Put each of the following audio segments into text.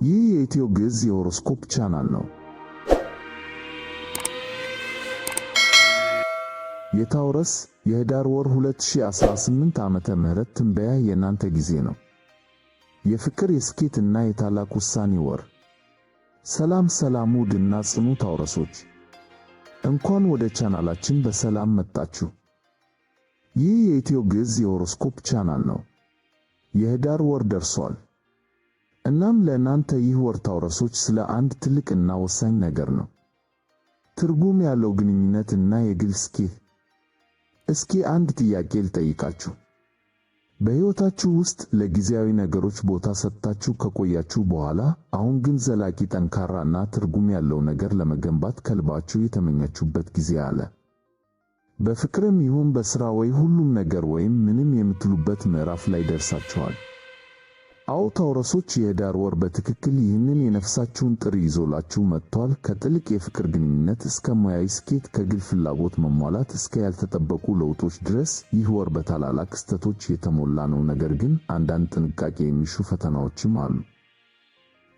ይህ የኢትዮ ግዕዝ የሆሮስኮፕ ቻናል ነው። የታውረስ የህዳር ወር 2018 ዓመተ ምህረት ትንበያ የእናንተ ጊዜ ነው። የፍቅር የስኬት እና የታላቅ ውሳኔ ወር። ሰላም ሰላም ውድ እና ጽኑ ታውረሶች፣ እንኳን ወደ ቻናላችን በሰላም መጣችሁ። ይህ የኢትዮ ግዕዝ የሆሮስኮፕ ቻናል ነው። የህዳር ወር ደርሷል። እናም ለእናንተ ይህ ወር ታውረሶች ስለ አንድ ትልቅ እና ወሳኝ ነገር ነው። ትርጉም ያለው ግንኙነት እና የግል ስኬት። እስኪ አንድ ጥያቄ ልጠይቃችሁ። በሕይወታችሁ ውስጥ ለጊዜያዊ ነገሮች ቦታ ሰጥታችሁ ከቆያችሁ በኋላ አሁን ግን ዘላቂ ጠንካራ እና ትርጉም ያለው ነገር ለመገንባት ከልባችሁ የተመኛችሁበት ጊዜ አለ? በፍቅርም ይሁን በሥራ ወይ ሁሉም ነገር ወይም ምንም የምትሉበት ምዕራፍ ላይ ደርሳችኋል። አዎ ታውረሶች፣ የህዳር ወር በትክክል ይህንን የነፍሳችሁን ጥሪ ይዞላችሁ መጥቷል። ከጥልቅ የፍቅር ግንኙነት እስከ ሙያዊ ስኬት፣ ከግል ፍላጎት መሟላት እስከ ያልተጠበቁ ለውጦች ድረስ ይህ ወር በታላላቅ ክስተቶች የተሞላ ነው። ነገር ግን አንዳንድ ጥንቃቄ የሚሹ ፈተናዎችም አሉ።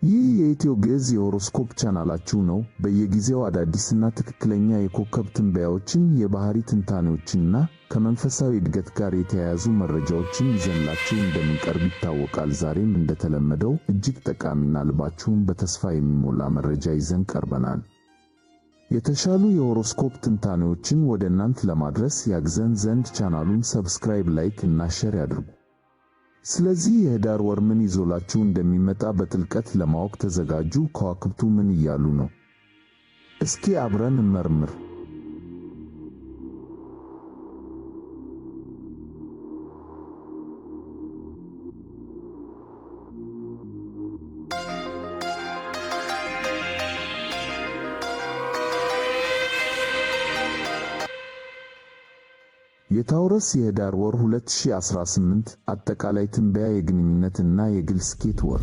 ይህ የኢትዮ ግዕዝ የሆሮስኮፕ ቻናላችሁ ነው። በየጊዜው አዳዲስና ትክክለኛ የኮከብ ትንበያዎችን፣ የባህሪ ትንታኔዎችንና ከመንፈሳዊ እድገት ጋር የተያያዙ መረጃዎችን ይዘንላችሁ እንደምንቀርብ ይታወቃል። ዛሬም እንደተለመደው እጅግ ጠቃሚና ልባችሁን በተስፋ የሚሞላ መረጃ ይዘን ቀርበናል። የተሻሉ የሆሮስኮፕ ትንታኔዎችን ወደ እናንተ ለማድረስ ያግዘን ዘንድ ቻናሉን ሰብስክራይብ፣ ላይክ እና ሼር ያድርጉ። ስለዚህ የህዳር ወር ምን ይዞላችሁ እንደሚመጣ በጥልቀት ለማወቅ ተዘጋጁ። ከዋክብቱ ምን እያሉ ነው? እስኪ አብረን እንመርምር። የታውረስ የህዳር ወር 2018 አጠቃላይ ትንበያ፣ የግንኙነት እና የግል ስኬት ወር።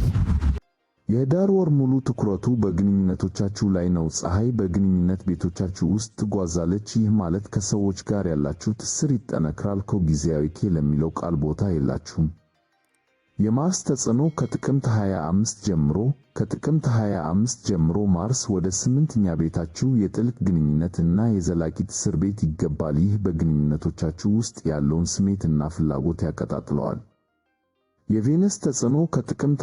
የህዳር ወር ሙሉ ትኩረቱ በግንኙነቶቻችሁ ላይ ነው። ፀሐይ በግንኙነት ቤቶቻችሁ ውስጥ ትጓዛለች። ይህ ማለት ከሰዎች ጋር ያላችሁ ትስስር ይጠነክራል። ከጊዜያዊ ለሚለው ቃል ቦታ የላችሁም። የማርስ ተጽዕኖ ከጥቅምት 25 ጀምሮ ማርስ ወደ 8ኛ ቤታችሁ የጥልቅ ግንኙነት እና የዘላቂ ትስስር ቤት ይገባል። ይህ በግንኙነቶቻችሁ ውስጥ ያለውን ስሜት እና ፍላጎት ያቀጣጥለዋል። የቬነስ ተጽዕኖ ከጥቅምት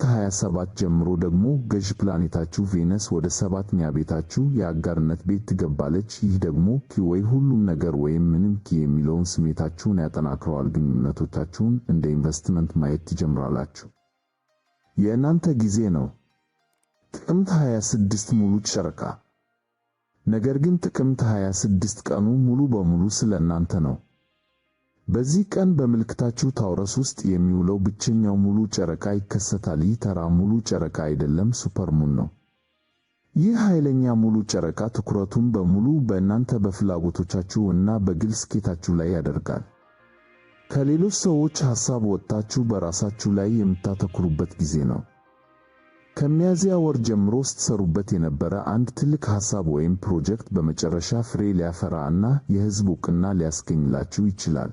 27 ጀምሮ ደግሞ ገዥ ፕላኔታችሁ ቬነስ ወደ 7ኛ ቤታችሁ የአጋርነት ቤት ትገባለች። ይህ ደግሞ ወይ ሁሉም ነገር ወይም ምንም የሚለውን ስሜታችሁን ያጠናክረዋል። ግንኙነቶቻችሁን እንደ ኢንቨስትመንት ማየት ትጀምራላችሁ። የእናንተ ጊዜ ነው። ጥቅምት 26 ሙሉ ጨረቃ። ነገር ግን ጥቅምት 26 ቀኑ ሙሉ በሙሉ ስለ እናንተ ነው። በዚህ ቀን በምልክታችሁ ታውረስ ውስጥ የሚውለው ብቸኛው ሙሉ ጨረቃ ይከሰታል። ይህ ተራ ሙሉ ጨረቃ አይደለም፣ ሱፐርሙን ነው። ይህ ኃይለኛ ሙሉ ጨረቃ ትኩረቱን በሙሉ በእናንተ በፍላጎቶቻችሁ እና በግል ስኬታችሁ ላይ ያደርጋል። ከሌሎች ሰዎች ሐሳብ ወጥታችሁ በራሳችሁ ላይ የምታተኩሩበት ጊዜ ነው። ከሚያዝያ ወር ጀምሮ ስትሰሩበት የነበረ አንድ ትልቅ ሐሳብ ወይም ፕሮጀክት በመጨረሻ ፍሬ ሊያፈራ እና የሕዝብ ዕውቅና ሊያስገኝላችሁ ይችላል።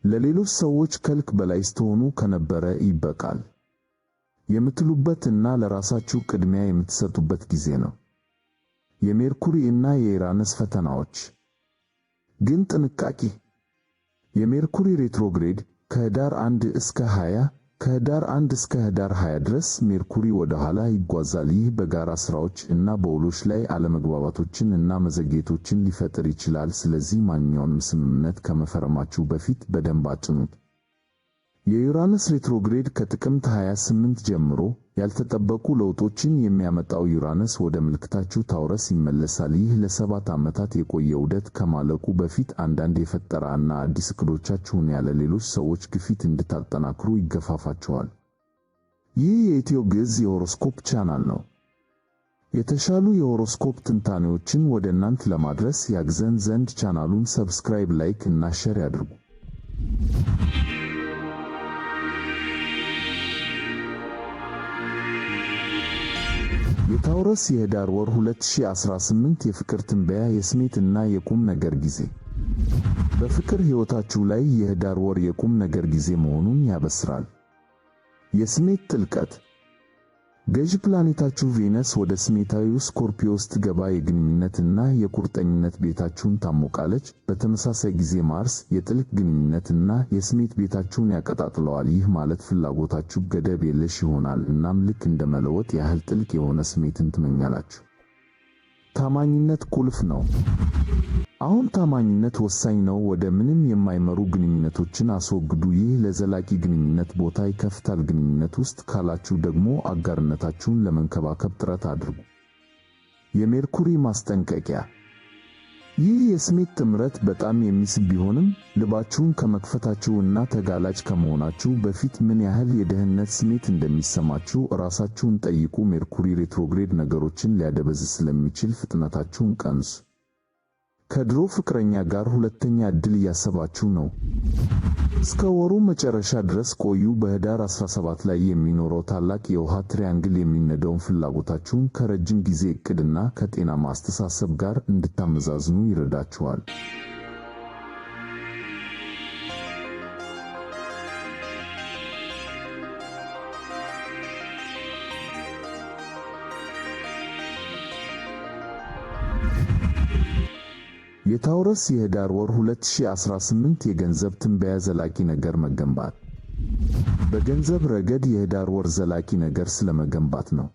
ለሌሎች ሰዎች ከልክ በላይ ስትሆኑ ከነበረ ይበቃል የምትሉበት እና ለራሳችሁ ቅድሚያ የምትሰጡበት ጊዜ ነው። የሜርኩሪ እና የዩራነስ ፈተናዎች። ግን ጥንቃቄ! የሜርኩሪ ሬትሮግሬድ ከህዳር 1 እስከ ህዳር 20 ድረስ ሜርኩሪ ወደ ኋላ ይጓዛል። ይህ በጋራ ሥራዎች እና በውሎች ላይ አለመግባባቶችን እና መዘግየቶችን ሊፈጥር ይችላል። ስለዚህ ማንኛውንም ስምምነት ከመፈረማችሁ በፊት በደንብ አጥኑት። የዩራነስ ሬትሮግሬድ ከጥቅምት 28 ጀምሮ ያልተጠበቁ ለውጦችን የሚያመጣው ዩራነስ ወደ ምልክታችሁ ታውረስ ይመለሳል። ይህ ለ7 ዓመታት የቆየ ዑደት ከማለቁ በፊት አንዳንድ የፈጠራ እና አዲስ ዕቅዶቻችሁን ያለ ሌሎች ሰዎች ግፊት እንድታጠናክሩ ይገፋፋችኋል። ይህ የኢትዮ ግዕዝ የሆሮስኮፕ ቻናል ነው። የተሻሉ የሆሮስኮፕ ትንታኔዎችን ወደ እናንተ ለማድረስ ያግዘን ዘንድ ቻናሉን ሰብስክራይብ፣ ላይክ እና ሼር ያድርጉ። የታውረስ የህዳር ወር 2018 የፍቅር ትንበያ፣ የስሜት እና የቁም ነገር ጊዜ። በፍቅር ሕይወታችሁ ላይ የህዳር ወር የቁም ነገር ጊዜ መሆኑን ያበስራል። የስሜት ጥልቀት። ገዢ ፕላኔታችሁ ቬነስ ወደ ስሜታዊው ስኮርፒዮ ስትገባ የግንኙነትና የቁርጠኝነት ቤታችሁን ታሞቃለች። በተመሳሳይ ጊዜ ማርስ የጥልቅ ግንኙነትና የስሜት ቤታችሁን ያቀጣጥለዋል። ይህ ማለት ፍላጎታችሁ ገደብ የለሽ ይሆናል፣ እናም ልክ እንደ መለወጥ ያህል ጥልቅ የሆነ ስሜትን ትመኛላችሁ። ታማኝነት ቁልፍ ነው። አሁን ታማኝነት ወሳኝ ነው። ወደ ምንም የማይመሩ ግንኙነቶችን አስወግዱ። ይህ ለዘላቂ ግንኙነት ቦታ ይከፍታል። ግንኙነት ውስጥ ካላችሁ ደግሞ አጋርነታችሁን ለመንከባከብ ጥረት አድርጉ። የሜርኩሪ ማስጠንቀቂያ። ይህ የስሜት ጥምረት በጣም የሚስብ ቢሆንም ልባችሁን ከመክፈታችሁና ተጋላጭ ከመሆናችሁ በፊት ምን ያህል የደህንነት ስሜት እንደሚሰማችሁ ራሳችሁን ጠይቁ። ሜርኩሪ ሬትሮግሬድ ነገሮችን ሊያደበዝዝ ስለሚችል ፍጥነታችሁን ቀንሱ። ከድሮ ፍቅረኛ ጋር ሁለተኛ ዕድል እያሰባችሁ ነው? እስከ ወሩ መጨረሻ ድረስ ቆዩ። በህዳር 17 ላይ የሚኖረው ታላቅ የውሃ ትሪያንግል የሚነደውን ፍላጎታችሁን ከረጅም ጊዜ ዕቅድና ከጤናማ አስተሳሰብ ጋር እንድታመዛዝኑ ይረዳችኋል። የታውረስ የህዳር ወር 2018 የገንዘብ ትንበያ። ዘላቂ ነገር መገንባት። በገንዘብ ረገድ የህዳር ወር ዘላቂ ነገር ስለመገንባት ነው።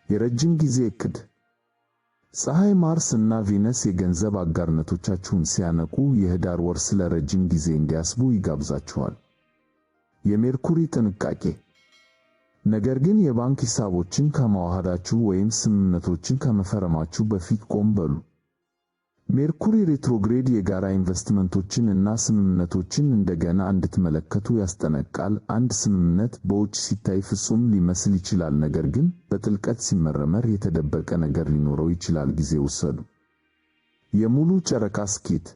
የረጅም ጊዜ ዕቅድ። ፀሐይ፣ ማርስ እና ቬነስ የገንዘብ አጋርነቶቻችሁን ሲያነቁ የህዳር ወር ስለ ረጅም ጊዜ እንዲያስቡ ይጋብዛችኋል። የሜርኩሪ ጥንቃቄ። ነገር ግን የባንክ ሂሳቦችን ከማዋሃዳችሁ ወይም ስምምነቶችን ከመፈረማችሁ በፊት ቆም በሉ። ሜርኩሪ ሬትሮግሬድ የጋራ ኢንቨስትመንቶችን እና ስምምነቶችን እንደገና እንድትመለከቱ ያስጠነቅቃል። አንድ ስምምነት በውጭ ሲታይ ፍጹም ሊመስል ይችላል፣ ነገር ግን በጥልቀት ሲመረመር የተደበቀ ነገር ሊኖረው ይችላል። ጊዜ ውሰዱ። የሙሉ ጨረቃ ስኬት።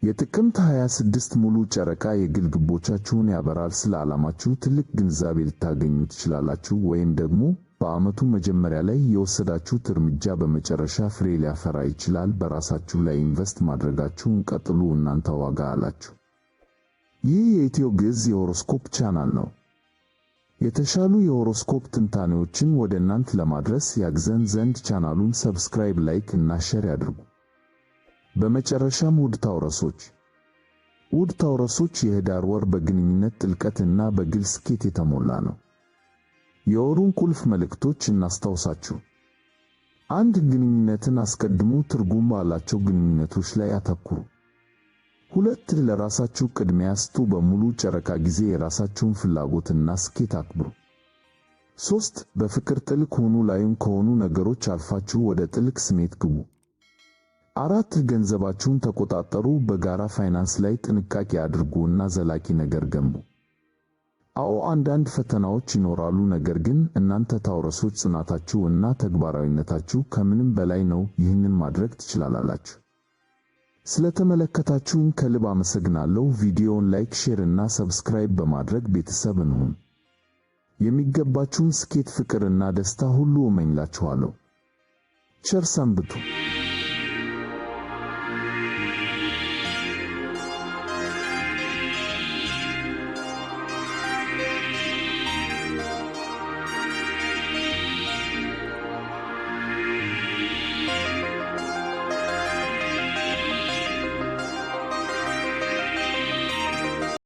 የጥቅምት 26 ሙሉ ጨረቃ የግል ግቦቻችሁን ያበራል። ስለ ዓላማችሁ ትልቅ ግንዛቤ ልታገኙ ትችላላችሁ፣ ወይም ደግሞ በዓመቱ መጀመሪያ ላይ የወሰዳችሁት እርምጃ በመጨረሻ ፍሬ ሊያፈራ ይችላል። በራሳችሁ ላይ ኢንቨስት ማድረጋችሁን ቀጥሉ፣ እናንተ ዋጋ አላችሁ። ይህ የኢትዮ ግዕዝ የሆሮስኮፕ ቻናል ነው። የተሻሉ የሆሮስኮፕ ትንታኔዎችን ወደ እናንተ ለማድረስ ያግዘን ዘንድ ቻናሉን ሰብስክራይብ፣ ላይክ እና ሼር ያድርጉ። በመጨረሻም ውድ ታውረሶች የህዳር ወር በግንኙነት ጥልቀት እና በግል ስኬት የተሞላ ነው። የወሩን ቁልፍ መልእክቶች እናስታውሳችሁ። 1. ግንኙነትን አስቀድሙ። ትርጉም ባላቸው ግንኙነቶች ላይ አተኩሩ። 2. ለራሳችሁ ቅድሚያ ስጡ። በሙሉ ጨረቃ ጊዜ የራሳችሁን ፍላጎትና ስኬት አክብሩ። 3. በፍቅር ጥልቅ ሁኑ። ላይም ከሆኑ ነገሮች አልፋችሁ ወደ ጥልቅ ስሜት ግቡ። 4. ገንዘባችሁን ተቆጣጠሩ። በጋራ ፋይናንስ ላይ ጥንቃቄ አድርጉ እና ዘላቂ ነገር ገንቡ። አዎ አንዳንድ ፈተናዎች ይኖራሉ፣ ነገር ግን እናንተ ታውረሶች ጽናታችሁ እና ተግባራዊነታችሁ ከምንም በላይ ነው። ይህንን ማድረግ ትችላላችሁ። ስለተመለከታችሁን ከልብ አመሰግናለሁ። ቪዲዮውን ላይክ፣ ሼር እና ሰብስክራይብ በማድረግ ቤተሰብ እንሁን። የሚገባችሁን ስኬት፣ ፍቅር እና ደስታ ሁሉ እመኝላችኋለሁ። ቸር ሰንብቱ።